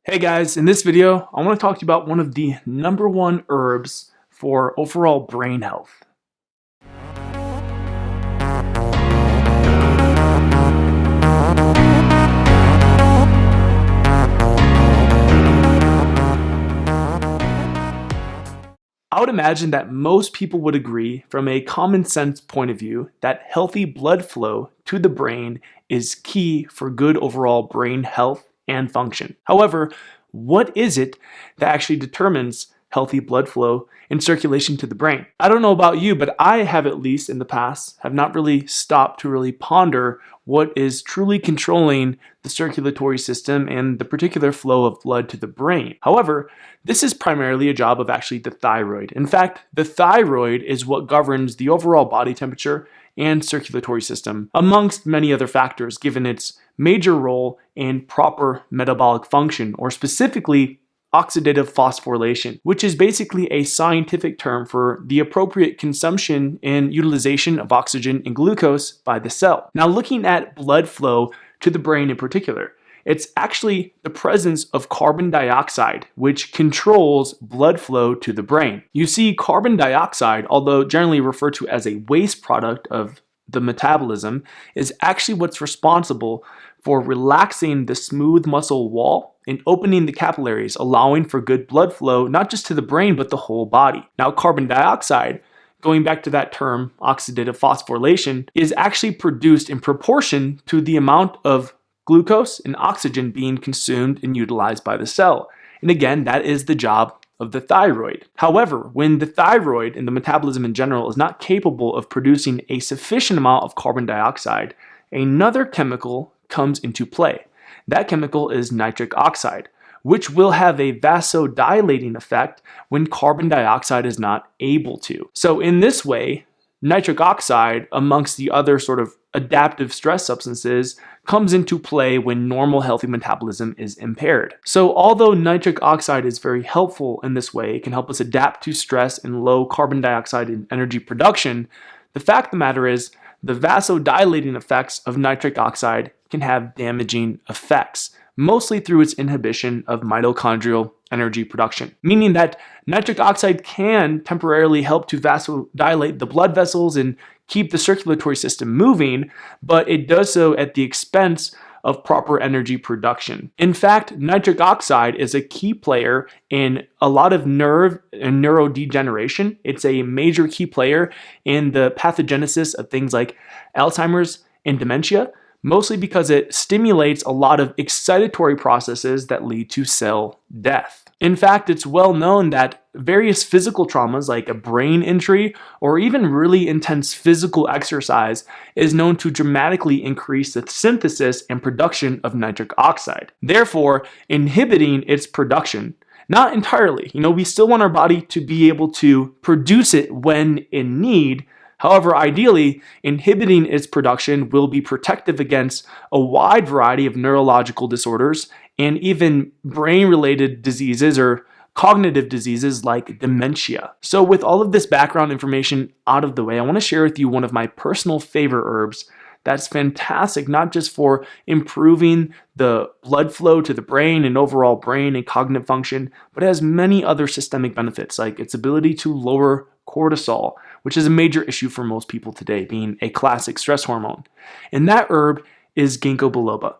Hey guys, in this video, I want to talk to you about one of the #1 herbs for overall brain health. I would imagine that most people would agree from a common sense point of view that healthy blood flow to the brain is key for good overall brain health and function. However, what is it that actually determines healthy blood flow and circulation to the brain? I don't know about you, but I have, at least in the past, have not really stopped to really ponder what is truly controlling the circulatory system and the particular flow of blood to the brain. However, this is primarily a job of actually the thyroid. In fact, the thyroid is what governs the overall body temperature and circulatory system, amongst many other factors, given its major role in proper metabolic function, or specifically oxidative phosphorylation, which is basically a scientific term for the appropriate consumption and utilization of oxygen and glucose by the cell. Now, looking at blood flow to the brain in particular, it's actually the presence of carbon dioxide which controls blood flow to the brain. You see, carbon dioxide, although generally referred to as a waste product of the metabolism, is actually what's responsible for relaxing the smooth muscle wall and opening the capillaries, allowing for good blood flow not just to the brain but the whole body. Now, carbon dioxide, going back to that term, oxidative phosphorylation, is actually produced in proportion to the amount of glucose and oxygen being consumed and utilized by the cell. And again, that is the job of the thyroid. However, when the thyroid and the metabolism in general is not capable of producing a sufficient amount of carbon dioxide, another chemical comes into play. That chemical is nitric oxide, which will have a vasodilating effect when carbon dioxide is not able to. So in this way, nitric oxide, amongst the other sort of adaptive stress substances, comes into play when normal healthy metabolism is impaired. So although nitric oxide is very helpful in this way, it can help us adapt to stress and low carbon dioxide and energy production, the fact of the matter is the vasodilating effects of nitric oxide can have damaging effects, mostly through its inhibition of mitochondrial energy production, meaning that nitric oxide can temporarily help to vasodilate the blood vessels and keep the circulatory system moving, but it does so at the expense of proper energy production. In fact, nitric oxide is a key player in a lot of nerve and neurodegeneration. It's a major key player in the pathogenesis of things like Alzheimer's and dementia, mostly because it stimulates a lot of excitatory processes that lead to cell death. In fact, it's well known that various physical traumas like a brain injury or even really intense physical exercise is known to dramatically increase the synthesis and production of nitric oxide, therefore inhibiting its production. Not entirely. We still want our body to be able to produce it when in need. However, ideally, inhibiting its production will be protective against a wide variety of neurological disorders and even brain-related diseases or cognitive diseases like dementia. So with all of this background information out of the way, I want to share with you one of my personal favorite herbs that's fantastic, not just for improving the blood flow to the brain and overall brain and cognitive function, but it has many other systemic benefits, like its ability to lower cortisol, which is a major issue for most people today, being a classic stress hormone. And that herb is Ginkgo biloba.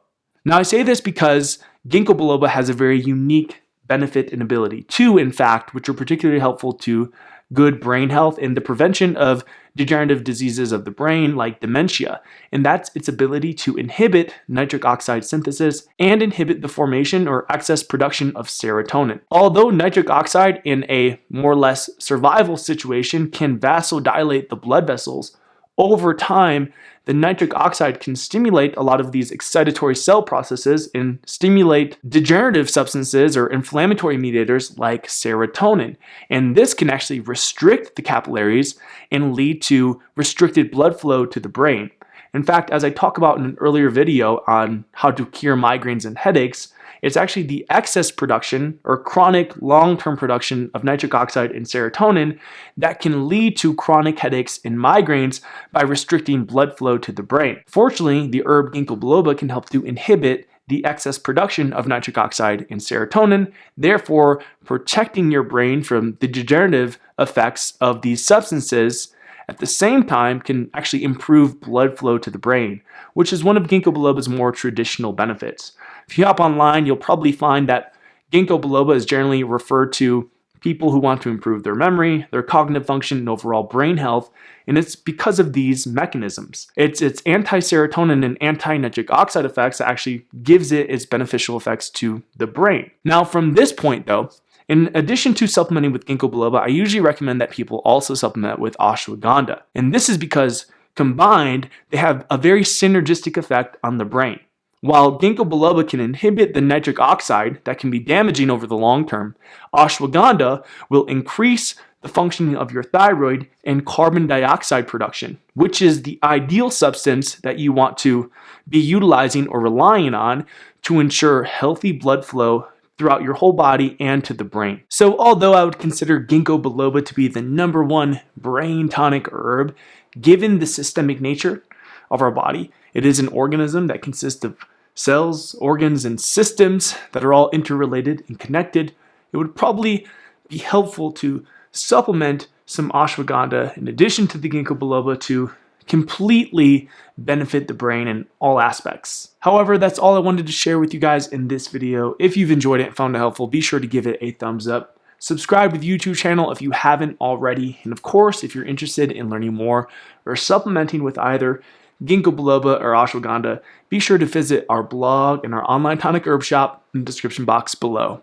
Now, I say this because Ginkgo biloba has a very unique benefit and ability, two in fact, which are particularly helpful to good brain health and the prevention of degenerative diseases of the brain like dementia, and that's its ability to inhibit nitric oxide synthesis and inhibit the formation or excess production of serotonin. Although nitric oxide in a more or less survival situation can vasodilate the blood vessels, over time, the nitric oxide can stimulate a lot of these excitatory cell processes and stimulate degenerative substances or inflammatory mediators like serotonin. And this can actually restrict the capillaries and lead to restricted blood flow to the brain. In fact, as I talk about in an earlier video on how to cure migraines and headaches, it's actually the excess production or chronic long-term production of nitric oxide and serotonin that can lead to chronic headaches and migraines by restricting blood flow to the brain. Fortunately, the herb Ginkgo biloba can help to inhibit the excess production of nitric oxide and serotonin, therefore protecting your brain from the degenerative effects of these substances. At the same time, can actually improve blood flow to the brain, which is one of Ginkgo biloba's more traditional benefits. If you hop online, you'll probably find that Ginkgo biloba is generally referred to people who want to improve their memory, their cognitive function, and overall brain health, and it's because of these mechanisms. It's anti-serotonin and anti-nitric oxide effects that actually gives it its beneficial effects to the brain. Now, from this point though, in addition to supplementing with Ginkgo biloba, I usually recommend that people also supplement with ashwagandha. And this is because combined, they have a very synergistic effect on the brain. While Ginkgo biloba can inhibit the nitric oxide that can be damaging over the long term, ashwagandha will increase the functioning of your thyroid and carbon dioxide production, which is the ideal substance that you want to be utilizing or relying on to ensure healthy blood flow throughout your whole body and to the brain. So although I would consider Ginkgo biloba to be the #1 brain tonic herb, given the systemic nature of our body, it is an organism that consists of cells, organs, and systems that are all interrelated and connected. It would probably be helpful to supplement some ashwagandha in addition to the Ginkgo biloba to completely benefit the brain in all aspects. However, that's all I wanted to share with you guys in this video. If you've enjoyed it and found it helpful, be sure to give it a thumbs up. Subscribe to the YouTube channel if you haven't already. And of course, if you're interested in learning more or supplementing with either Ginkgo biloba or ashwagandha, be sure to visit our blog and our online tonic herb shop in the description box below.